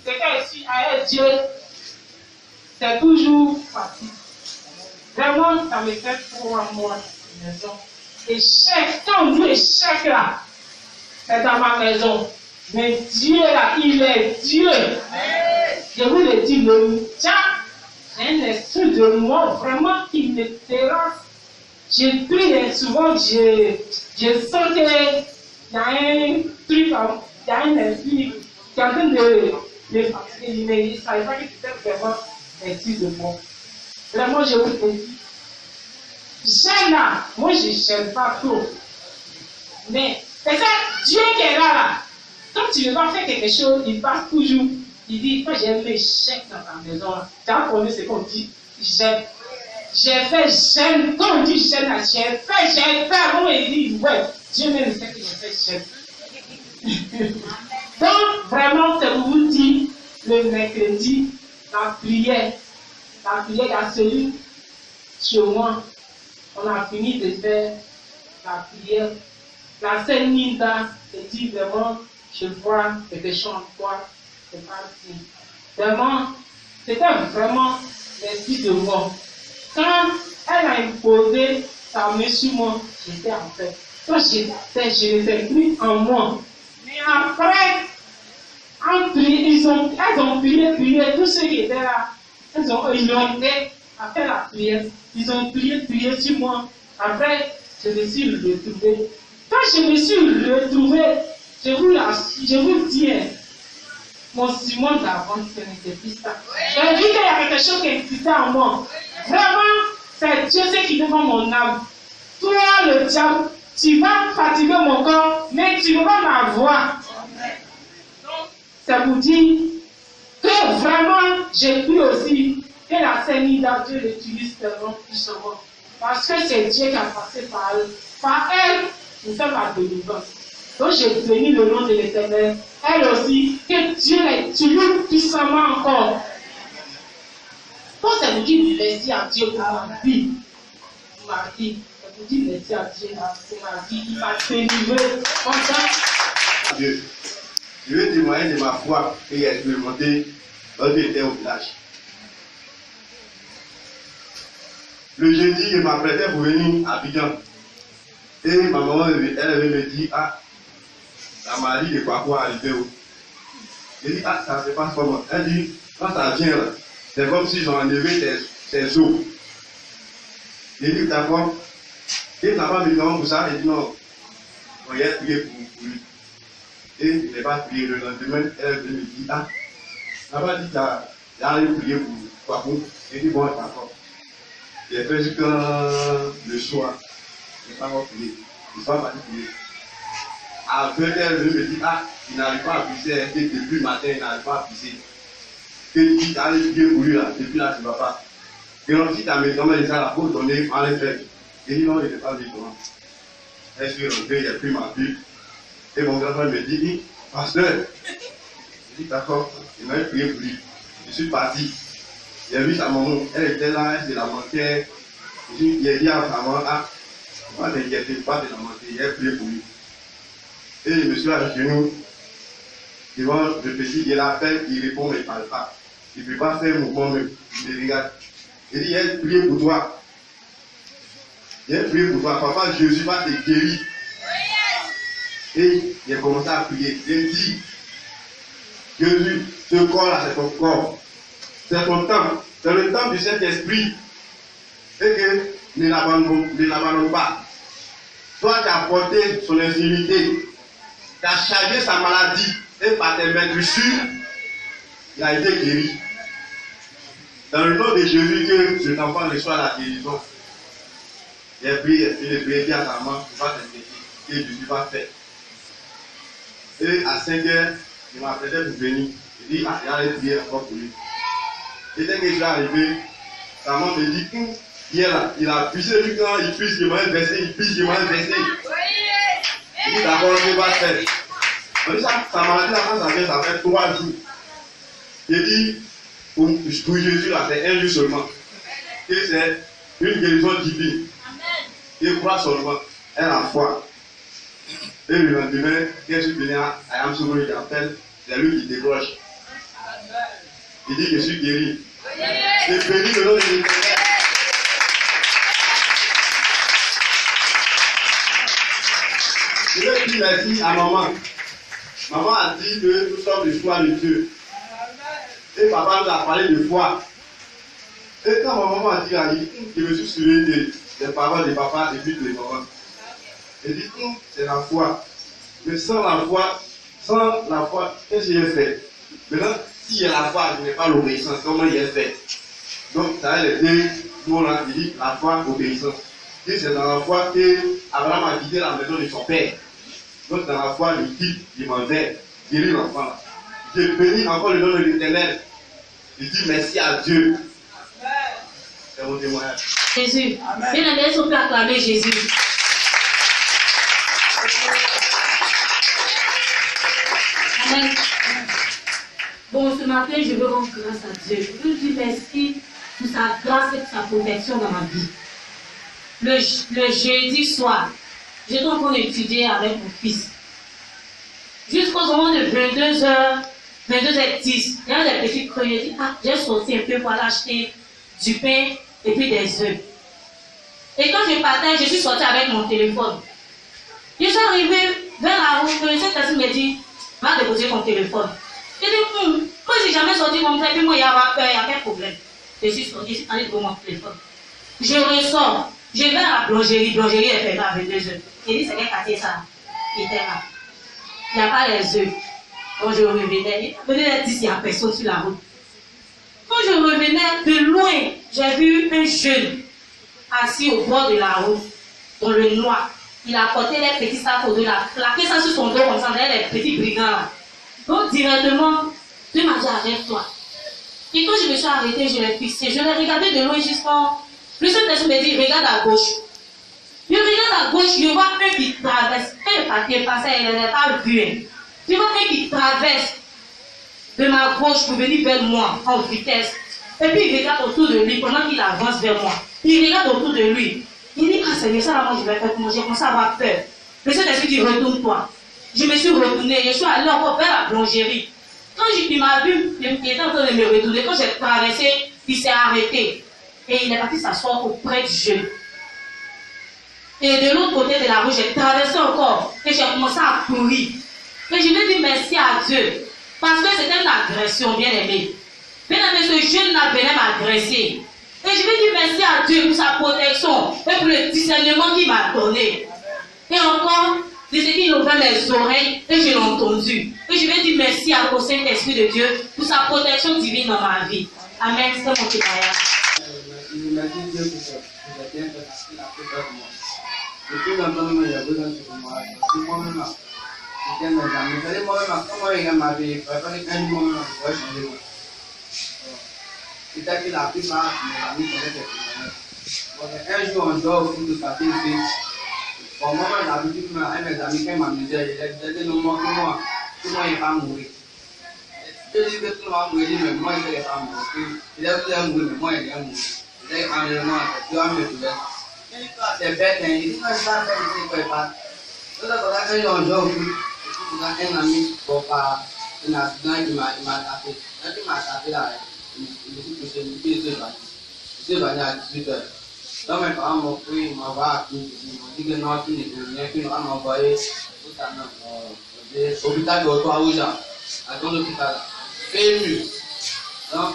quelqu'un ici avec Dieu, c'est toujours facile. Vraiment, ça me fait trop à moi, la maison. Échec, quand on dit échec là, c'est dans ma maison. Mais Dieu là, il est Dieu. Je vous le dis, le diable, c'est un esprit de moi vraiment qui me terrasse. Je prie souvent, je sens qu'il y a un truc, il y a un esprit qui est en train de fatiguer, mais il ne savait pas que c'était vraiment l'esprit de moi. Vraiment, je vous le dis. J'aime là, moi je n'aime pas trop. Mais c'est ça, Dieu qui est là. Quand tu ne veux pas faire quelque chose, il passe toujours. Il dit, quand j'ai un échec dans ta maison, tu as connu ce qu'on dit, j'aime. J'ai fait, j'aime. Quand on dit j'aime, j'ai fait. Moi, il dit, ouais, Dieu même sait que j'ai fait, j'aime. Donc, vraiment, c'est pour vous dire, le mercredi, la prière à celui chez moi. On a fini de faire la prière. La Sainte Linda se dit vraiment, je vois quelque chose en toi, c'est parti. Vraiment, c'était vraiment l'esprit de moi. Quand elle a imposé sa main sur moi, j'étais en paix. Quand j'étais, je n'étais plus en moi. Mais après, elles ont prié, tous ceux qui étaient là, ils ont aidé à faire la prière. Ils ont prié sur moi. Après, je me suis retrouvé. Quand je me suis retrouvé, je vous dis, mon Simon d'avant, ce n'était plus ça. J'ai vu qu'il y a quelque chose qui existait en moi. Vraiment, c'est Dieu qui défend mon âme. Toi, le diable, tu vas fatiguer mon corps, mais tu vas m'avoir. C'est pour dire que vraiment, j'ai pu aussi que la Sainte Dieu l'utilise tellement puissamment. Parce que c'est Dieu qui a passé par elle. Par elle, nous sommes la délivrance. Donc j'ai béni le nom de l'Éternel. Elle aussi, que Dieu l'utilise puissamment encore. Quand ça vous dit merci à Dieu pour ma vie, ça vous dit merci à Dieu pour ma vie, il m'a délivré comme ça. Dieu, je veux témoigner de ma foi et expérimenter lorsque j'étais au village. Le jeudi, je m'apprêtais pour venir à Abidjan. Et ma maman, elle avait me dit, ah, la maladie de quoi arriver. Je dis, ah, ça se passe comment? Elle dit, quand ça vient là, c'est comme s'ils ont enlevé tes os. Je dis, d'accord. Et n'a pas médicament pour ça, elle dit non. On y a prié pour lui. Et je n'ai pas prié le lendemain, elle me dit, ah, n'a pas dit, j'allais prier pour quoi? Je dis, bon, d'accord. J'ai fait jusqu'à le soir. Je n'ai pas encore prié. Je ne suis pas parti prier. À 20h, elle me dit, ah, il n'arrive pas à pisser. Depuis le matin, il n'arrive pas à pisser. Et tu dis, allez prier pour lui là. Depuis là, tu ne vas pas. Et ensuite, ta médicament, il a la peau donnée, en effet. Et dit, non, il n'est pas libre. Elle s'est rentrée, il a pris ma Bible. Et mon grand-père me dit, pasteur. Je dis, d'accord, il m'a prié pour lui. Je suis parti. J'ai vu sa maman, elle était là, elle se lamentait. Il a dit à sa maman, ah, pas t'inquiéter, pas te lamenter, il a prié pour lui. Et je me suis à genoux, devant le petit, il l'appelle, il répond, mais il ne parle pas. Il ne peut pas faire un mouvement même, il me regarde. Il dit, il a prié pour toi. Il a prié pour toi, papa, Jésus va te guérir. Et il a commencé à prier. Il dit, Jésus, ce corps-là, c'est ton corps. C'est ton temple. C'est le temple du Saint-Esprit. Et que ne l'abandonne pas. Toi, tu as porté son infirmité. Tu as chargé sa maladie. Et par tes mains sûres, il a été guéri. Dans le nom de Jésus, que cet enfant reçoit la guérison. Il a prié, dit à sa maman, tu vas t'inquiéter. Et Jésus va faire. Et à 5h, il m'a appelé pour venir. Il dit, ah, il a prié encore pour lui. Et dès que je suis arrivé, sa maman me dit, hier là, il a pissé lui quand il pisse, il m'a versé, il pisse, il m'a versé. Il dit, d'accord, je vais faire. On dit, sa maladie là, quand ça vient, ça fait 3 jours. Il dit, pour Jésus là, c'est 1 jour seulement. Et c'est une guérison divine. Il croit seulement, elle a foi. Et le lendemain, quand je suis venu à Yamsoumou, il appelle, c'est lui qui décroche. Il dit, je suis guéri. Je bénis le nom de l'Éternel. Je vais dire merci à maman. Maman a dit que nous sommes le choix de Dieu. Et papa nous a parlé de foi. Et quand ma maman a dit, je me suis souvenu des paroles de papa et puis de maman. Elle dit, c'est la foi. Mais sans la foi, qu'est-ce que j'ai fait? Maintenant, s'il y a la foi, je n'ai pas l'obéissance. Comment il est fait? Donc, ça a les deux mots-là, il dit la foi, l'obéissance. Et c'est dans la foi qu'Abraham a quitté la maison de son père. Donc, dans la foi, il dit, il demandait, guérir l'enfant. Je bénis encore le nom de l'Éternel. Il dit merci à Dieu. C'est mon témoignage. Jésus. Bien aimé, on peut acclamer Jésus. Amen. Bon, ce matin, je veux rendre grâce à Dieu. Je veux dire merci pour sa grâce et pour sa protection dans ma vie. Le jeudi soir, j'étais en train d'étudier avec mon fils. Jusqu'au moment de 22h, 22h10, il y a des petites creux. J'ai dit, j'ai sorti un peu pour aller acheter du pain et puis des œufs. Et quand je partais, je suis sortie avec mon téléphone. Je suis arrivée vers la route, cette personne me dit, va déposer ton téléphone. Je dis, moi j'ai jamais sorti mon téléphone, puis moi il y a peur, il n'y a pas de problème. Je suis sortie, je suis allée devant mon téléphone. Je ressors, je vais à la boulangerie est fermée à 22h. Je dis, c'est quel quartier ça? Il était là. Il n'y a pas les œufs. Quand je revenais, il n'y a personne sur la route. Quand je revenais de loin, j'ai vu un jeune assis au bord de la route, dans le noir. Il a porté les petits sacs au dos, il a claqué ça sur son dos comme ça, les petits brigands là. Donc directement, Dieu m'a dit arrête-toi. Et quand je me suis arrêtée, je l'ai fixé, je l'ai regardé de loin jusqu'en. Plusieurs personnes me disent regarde à gauche. Je regarde à gauche, je vois un qui traverse, un papier passé, il n'est pas vu. Je vois un qui traverse de ma gauche pour venir vers moi en vitesse. Et puis il regarde autour de lui pendant qu'il avance vers moi. Il regarde autour de lui. Il dit, Seigneur, ça là, moi je vais faire comment? J'ai commencé à avoir peur. Le Saint-Esprit dit, retourne-toi. Je me suis retournée, je suis allée encore vers la boulangerie. Quand il m'a vu, il était en train de me retourner. Quand j'ai traversé, il s'est arrêté. Et il est parti s'asseoir auprès du jeune. Et de l'autre côté de la rue, j'ai traversé encore. Et j'ai commencé à courir. Et je vais dire merci à Dieu. Parce que c'était une agression, bien aimé. Bien aimé, ce jeune-là venait m'agresser. Et je vais dire merci à Dieu pour sa protection et pour le discernement qu'il m'a donné. Et encore, de ce qu'il ouvrait mes oreilles et je l'ai entendu. Et je vais dire merci au Saint-Esprit de Dieu pour sa protection divine dans ma vie. Amen. C'est mon témoignage. Merci Dieu pour ça. Vous avez bien fait la prière pour moi. Depuis longtemps, il y a besoin de moi. Depuis moi-même, c'était mes amis. Vous savez, moi-même, quand moi, il m'a dit, il fallait qu'un moment, je vais changer. C'est-à-dire que la plupart de mes amis connaissent cette un jour, on dort pour tout passer ici. Bon, moi, d'habitude, mes amis, quand ils m'amusaient, ils disaient non, moi, tout le monde n'est pas mourir. Je dis que tout le monde va mourir, mais moi, je ne vais pas mourir. Il est mourir, mais moi, il est mourir. Il est environnement, tu vas me trouver. C'est bête, il dit, non, je ne vais pas faire ici, je ne vais pas. Donc, quand ils ont joué, un ami, pour pas, un accident qui m'a tapé. Quand il m'a tapé là, il s'est venu à 18h. Donc mes parents m'ont pris, ils m'ont envoyé à Clinique. Ils m'ont dit que non, tu n'es plus rien, qu'ils m'ont envoyé au hôpital de Ottawa-Rouge, à ton hôpital. PMU. Donc,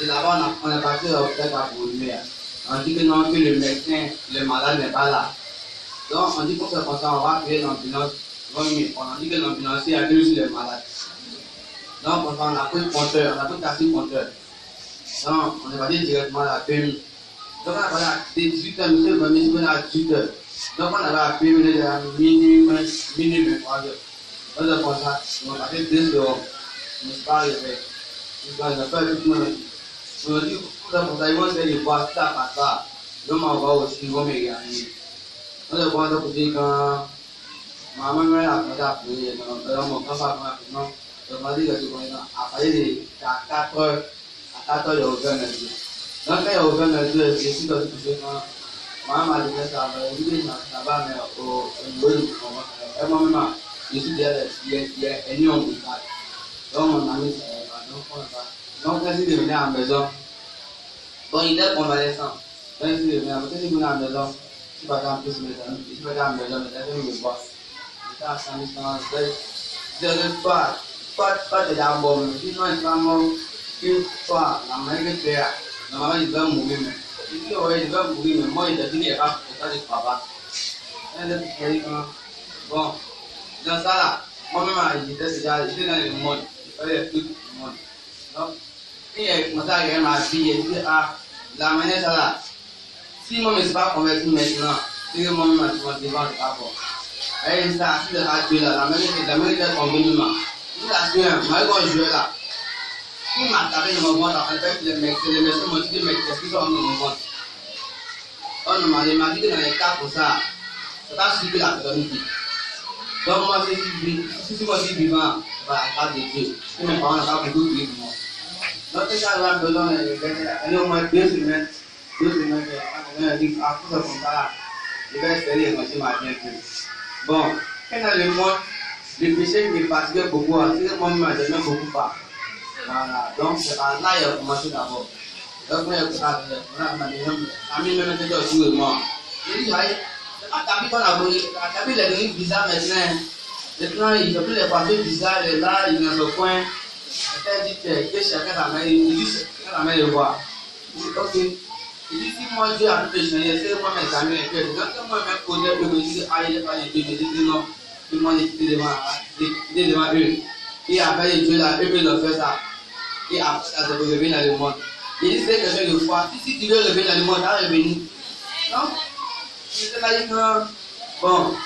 de là-bas, on est parti à l'hôpital pour le maire. On dit que non, que le médecin, le malade n'est pas là. Donc, on dit qu'on fait comme ça, on va créer l'ambulance. On dit que l'ambulancier a vu sur le malade. Donc, on a pris le compteur, on a pris le taxi compteur. Donc, on est parti directement à la PMU. Donc, on a parlé à 18h, monsieur, on est venu à 18h. Donc, on avait à PMU à minuit, 23h. Donc, comme ça, on a passé 2 heures. On ne s'est pas arrivé. On n'a pas vu tout le monde. On a dit, pour ça, ils vont essayer de voir si ça passe pas. Donc, on va aussi, ils vont me gagner. On a commencé à dire quand maman m'a appelé à prier, donc mon grand-père m'a appelé. Donc, on a dit que tu connais, à partir à 4h, à 4h, il y a ouvert les yeux. Donc, quand il y a ouvert les yeux, je suis dans ce que maman m'a dit que ça va, mais au niveau du combat. Et moi-même, je suis derrière, il y a un homme qui parle. Donc, mon ami, Donc, quand il revenait à la maison, bon, il était convalescent. Quand il revenait à la maison, il partait en plus, il partait à la maison, mais il était me voir. Il était ensemble, il était pas de la bombe, sinon il va mourir, une fois, la main que tu as, normalement il va mourir. Il dit, ouais, il va mourir, mais moi il a dit qu'il est pas pour ça de papa. Bon, dans ça là, moi-même j'étais dans le monde, il fallait tout le monde. Donc, il a commencé à regarder ma fille et il dit, ah, la manière ça là, si moi je ne suis pas converti maintenant, c'est que moi-même je suis devant le rapport. Et il s'est assis dans la tuile là, la manière est tombée maintenant. Il a tué un, moi quand je jouais là, il m'a tapé dans mon ventre, en fait les messieurs m'ont dit, mais qu'est-ce qu'ils ont dans mon ventre? On m'a dit que dans les cas pour ça, c'est pas suivi la personne. Donc moi si moi je suis vivant, par la grâce de Dieu, et mes parents n'ont pas beaucoup de pour moi. Donc quand j'avais besoin de au moins 2 semaines, on a dit, à tout ça comme ça là, je vais espérer que je m'a bien fait. Bon, quand dans le monde, le péché qui me fatiguait beaucoup, c'est que moi-même je n'aime beaucoup pas. Voilà, donc c'est là qu'il a commencé d'abord. Donc moi, on a mis même un autour de moi. Il dit, c'est pas David qu'on a volé, David est devenu bizarre maintenant. Maintenant, il ne fait plus les paroles bizarres, il est là, il est dans le coin. Il dit que chacun sa main, il dit chacun sa main le voit. Il dit, ok. Il dit, si moi Dieu a pu changer, c'est moi mes amis et que donc moi même côté que je dis, ah, il est pas les Dieu, je dis non, tout le monde était devant eux. Et après Dieu là, eux peuvent faire ça. Et après ça se revenir dans le monde. Il dit, c'est quelqu'un de foi. Si tu veux revenir dans le monde, tu vas revenir. Non? C'est là que, bon,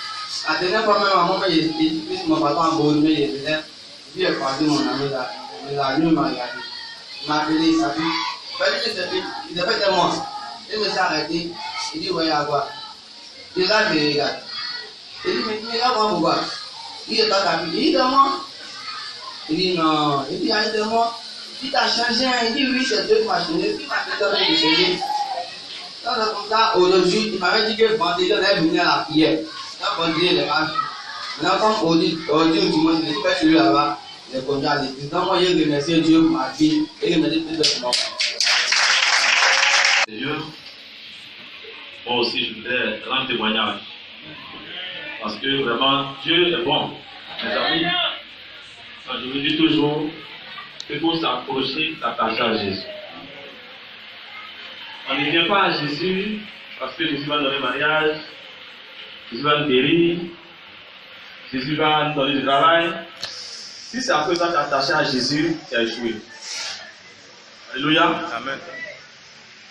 la dernière fois même, maman, il dit, mon papa en Beaune, mais il disait, il est parti, mon ami là, il a venu me regarder. Il m'a appelé, il s'appuie. Il s'appelle de moi. Il me s'est arrêté. Il dit, voyez à quoi? Il regarde, il regarde. Il dit, mais tu me regardes moi pourquoi? Il est pas capable. Il dit, de moi. Il dit, non. Il dit, arrête de moi. Il t'a changé. Il dit, oui, c'est Dieu qui m'a changé. Il m'a fait de changer. Donc, comme ça, aujourd'hui, il m'avait dit que vendredi, on allait venir à la prière. Donc, vendredi, il est pas vu. Maintenant, comme aujourd'hui, au dimanche, je suis pas celui là-bas. Les conduits à l'église. Donc, moi, je remercie Dieu pour ma vie. Et je remercie Dieu pour moi. Dieu, moi aussi je voudrais rendre témoignage. Parce que vraiment, Dieu est bon. Mes amis, je vous dis toujours qu'il faut s'approcher, s'attacher à Jésus. On ne vient pas à Jésus parce que Jésus va nous donner le mariage, Jésus va nous guérir, Jésus va nous donner du travail. Si c'est après ça t'attacher à Jésus, tu as échoué. Alléluia. Amen.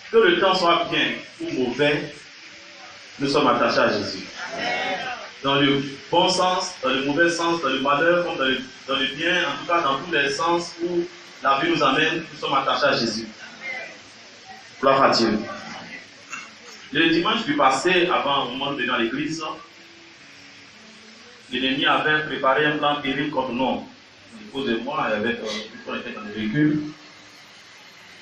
Que le temps soit bien ou mauvais, nous sommes attachés à Jésus. Dans le bon sens, dans le mauvais sens, dans le malheur, comme dans le bien, en tout cas dans tous les sens où la vie nous amène, nous sommes attachés à Jésus. Gloire à Dieu. Le dimanche du passé, avant au moment de venir à l'église, l'ennemi avait préparé un plan terrible contre nous. Au niveau de moi, avec on était dans le véhicule.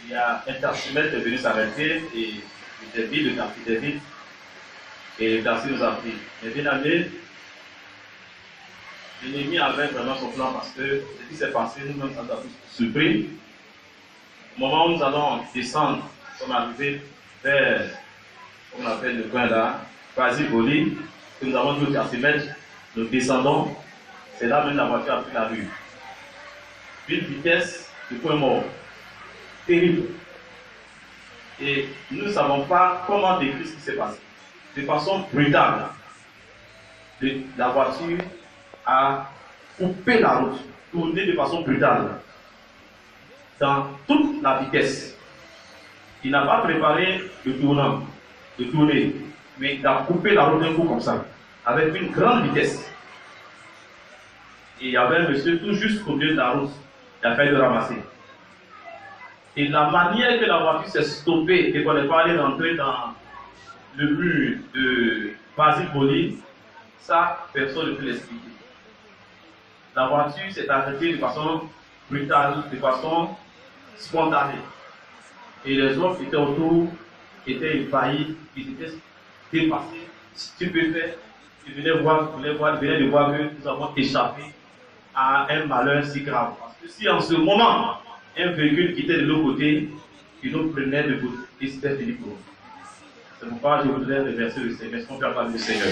Il y a un taximètre qui est venu s'arrêter et il était vide, le taxi était vide. Et le taxi nous a pris. Mais bien aimé, l'ennemi avait vraiment son plan parce que ce qui s'est passé, nous-mêmes, ça nous a tous surpris. Au moment où nous allons descendre, nous sommes arrivés vers, comme on appelle le coin là, Quasi-Boli, que nous avons vu au taximètre, nous descendons, c'est là même la voiture a pris la rue. Une vitesse de point mort. Terrible. Et nous ne savons pas comment décrire ce qui s'est passé. De façon brutale, la voiture a coupé la route, tourné de façon brutale, dans toute la vitesse. Il n'a pas préparé le tournant, de tourner, mais il a coupé la route d'un coup comme ça, avec une grande vitesse. Et il y avait un monsieur tout juste au milieu de la route, qui a failli le ramasser. Et la manière que la voiture s'est stoppée et qu'on n'est pas allé rentrer dans le mur de Quasi-Boli, ça, personne ne peut l'expliquer. La voiture s'est arrêtée de façon brutale, de façon spontanée. Et les autres qui étaient autour étaient ébahis, ils étaient dépassés, stupéfaits. Ils venaient de voir que nous avons échappé à un malheur si grave. Parce que si en ce moment, un véhicule qui était de l'autre côté, qui nous prenait de côté, et c'était fini pour nous. C'est pourquoi je voudrais remercier le Seigneur. Est-ce qu'on peut appeler le Seigneur?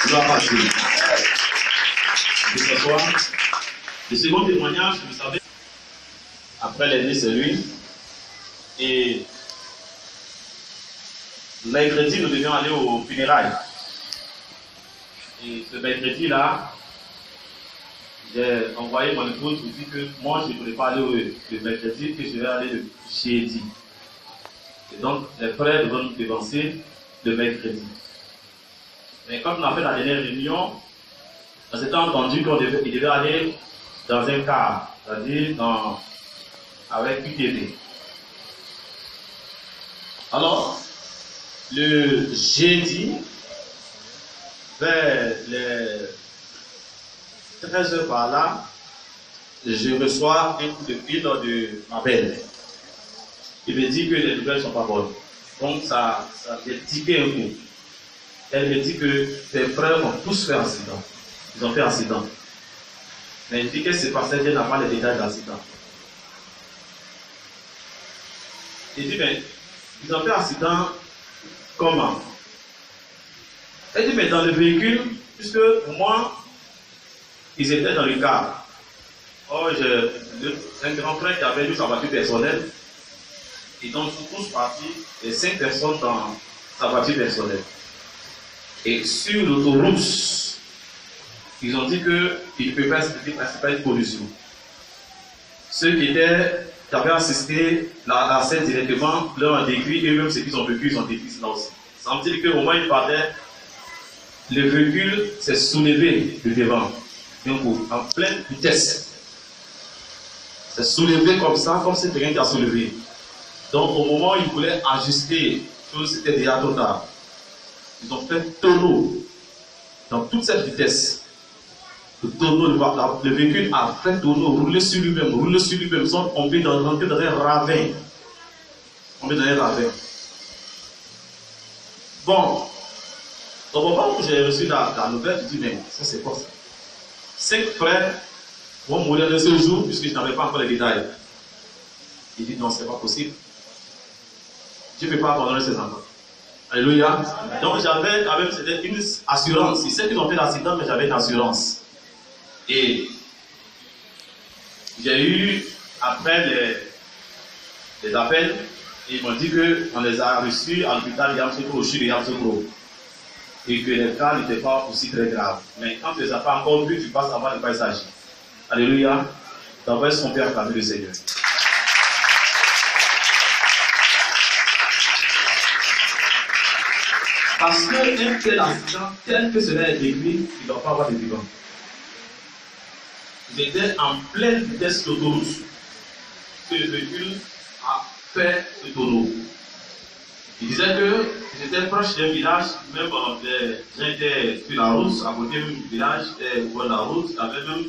Gloire à Dieu. Et ce soir, le second témoignage, vous savez, après l'année, c'est lui. Et mercredi, nous devions aller au funérailles. Et ce mercredi-là, j'ai envoyé mon épouse pour dire que moi, je ne voulais pas aller le mercredi, que je vais aller le jeudi. Et donc, les frères devaient nous dévancer le mercredi. Mais quand on a fait la dernière réunion, on s'était entendu qu'il devait aller dans un car, c'est-à-dire avec UTV. Alors, le jeudi, vers les 13h par là, je reçois un coup de fil de ma belle. Il me dit que les nouvelles ne sont pas bonnes. Donc ça j'ai tiqué un coup. Elle me dit que ses frères ont tous fait accident. Ils ont fait accident. Mais il dit que c'est passé, je n'ai pas les détails d'accident. Il dit, mais ils ont fait accident comment? Elle dit, mais dans le véhicule, puisque pour moi, ils étaient dans le car. Oh, un grand frère qui avait eu sa voiture personnelle. Ils sont tous partis, les 5 personnes dans sa voiture personnelle. Et sur l'autoroute, ils ont dit qu'ils ne peuvent pas être pollution. Ceux qui avaient assisté à la scène directement, leur ont décrit, et même ceux qui ont vécu, ils ont décrit cela aussi. Ça veut dire qu'au moins ils partaient, le véhicule s'est soulevé de devant, en pleine vitesse. C'est soulevé comme ça, comme si quelqu'un qui a soulevé. Donc au moment où ils voulaient ajuster, c'était déjà trop tard. Ils ont fait tonneau dans toute cette vitesse. Le véhicule a fait tonneau, roulé sur lui-même, ils sont tombés dans un ravin. Bon, au moment où j'ai reçu la nouvelle, je dis, mais ça c'est quoi ça? 5 frères vont mourir de ce jour, puisque je n'avais pas encore les détails. Il dit, non, c'est pas possible. Je ne peux pas abandonner ces enfants. Alléluia. Donc j'avais une assurance. Ils savent qu'ils ont fait l'accident, mais j'avais une assurance. Et j'ai eu, après les appels, ils m'ont dit qu'on les a reçus à l'hôpital Yamsoukro, au CHU de Yamsoukro. Et que les cas n'étaient pas aussi très graves. Mais quand tu ne les as pas encore vus, tu passes à voir de quoi il s'agit. Alléluia. D'abord, est-ce qu'on peut acclamer le Seigneur? Parce qu'un tel accident, tel que cela est décrit, il ne doit pas avoir de vivants. Ils étaient en pleine vitesse d'autoroute. Que le véhicule a fait le tonneau. Il disait qu'ils étaient proches d'un village, même les gens étaient sur la route, à côté du village, au bord de la route, il y avait même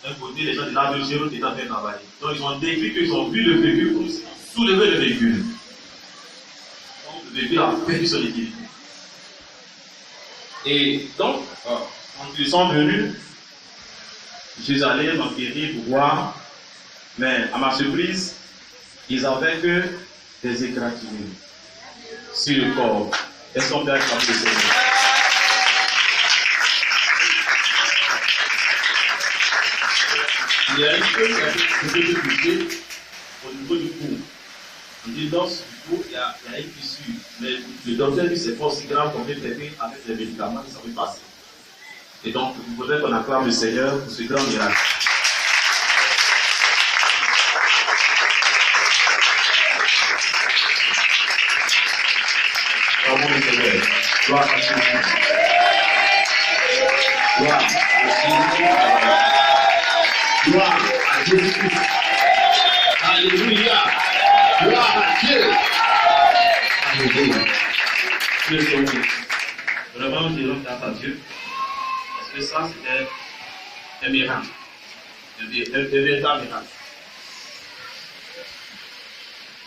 un côté, les gens de la Belgique qui étaient en train de travailler. Donc ils ont décrit qu'ils ont vu le véhicule pour soulever le véhicule. Donc le véhicule a perdu son équilibre. Et donc, quand ils sont venus, je suis allé m'enquérir pour voir, mais à ma surprise, ils n'avaient que des égratignures sur le corps. Est-ce qu'on peut acclamer le Seigneur? Il y a une chose qui a été touchée au niveau du cou. On dit dans ce cou, il y a une fissure. Mais le docteur dit que ce n'est pas aussi grave qu'on peut traiter avec les médicaments, ça peut passer. Et donc, il faudrait qu'on acclame le Seigneur pour ce grand miracle. Bravo le Seigneur. Gloire à Jésus. Gloire à Jésus. Gloire à Jésus. Alléluia. Gloire à Dieu. Alléluia. Le Seigneur. Vraiment, je rends grâce à Dieu. Parce que ça, c'était un miracle. Un véritable miracle.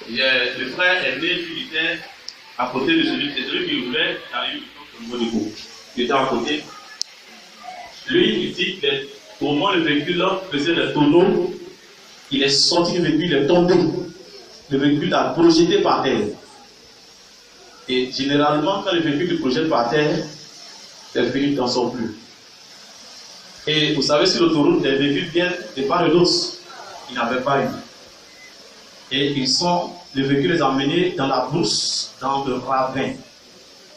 Le frère est né, il était à côté de celui qui roulait, il a eu au niveau du cou. Il était à côté. Lui, il dit que Au moment où le véhicule faisait le tonneau, il est sorti du véhicule, il est tombé. Le véhicule a projeté par terre. Et généralement, quand le véhicule se projette par terre, les véhicules n'en sortent plus. Et vous savez, sur l'autoroute, les véhicules viennent de part et d'autre. Ils n'avaient pas eu. Et les véhicules les ont emmenés dans la brousse, dans le ravin.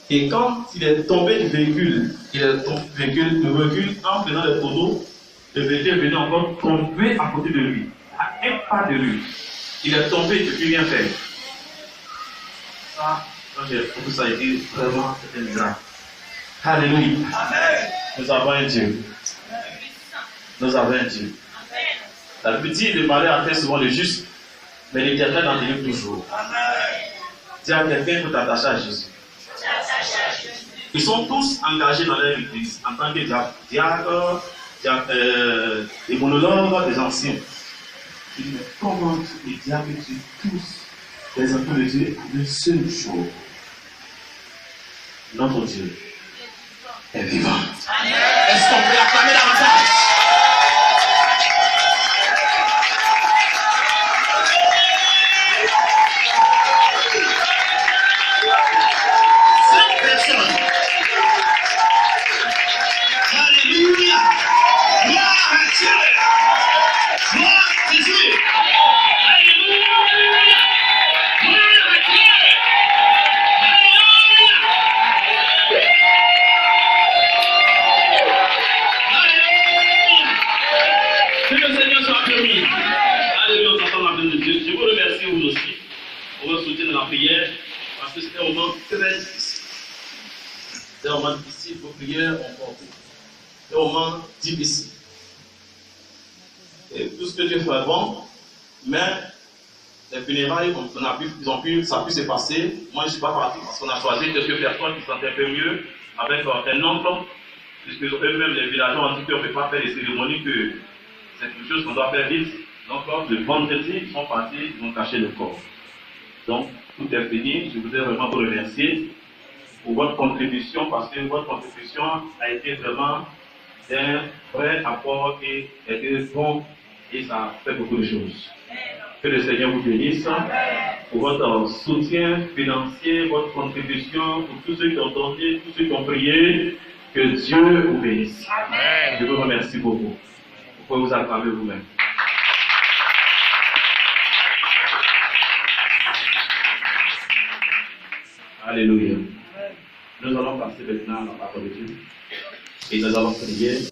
Et quand il est tombé du véhicule, le véhicule, en prenant le tonneau, le véhicule venait encore tomber à côté de lui, à un pas de lui. Il est tombé, il ne peut plus rien faire. Ça, quand j'ai trouvé ça, a été vraiment un miracle. Alléluia. Nous avons un Dieu. Nous avons un Dieu. La Bible dit, le malheur atteint souvent le juste, mais l'Éternel en délivre toujours. Dis à quelqu'un pour t'attacher à Jésus. Ils sont tous engagés dans leur église en tant que diacres, des monologues, des anciens. Je dis, mais comment les diacres tuent tous les enfants de Dieu le seul jour? Notre Dieu est vivant. Est-ce qu'on peut l'acclamer davantage? Parce que c'était un moment très difficile. C'était un moment difficile, vos prières ont porté. C'était un moment difficile. Et tout ce que Dieu fait bon, mais les funérailles, ça a pu se passer. Moi, je ne suis pas parti parce qu'on a choisi quelques personnes qui se sentaient un peu mieux avec un oncle, puisque eux-mêmes, les villageois ont dit qu'on ne peut pas faire les cérémonies, que c'est quelque chose qu'on doit faire vite. Donc, le vendredi, ils sont partis, ils ont caché le corps. Donc, tout est fini. Je voudrais vraiment vous remercier pour votre contribution, parce que votre contribution a été vraiment un vrai apport et était bon, et ça a fait beaucoup de choses. Que le Seigneur vous bénisse pour votre soutien financier, votre contribution, pour tous ceux qui ont donné, tous ceux qui ont prié. Que Dieu vous bénisse. Amen. Je vous remercie beaucoup. Vous pouvez vous acclamer vous-même. Alléluia. Nous allons passer maintenant à la parole de Dieu. Et nous allons prier.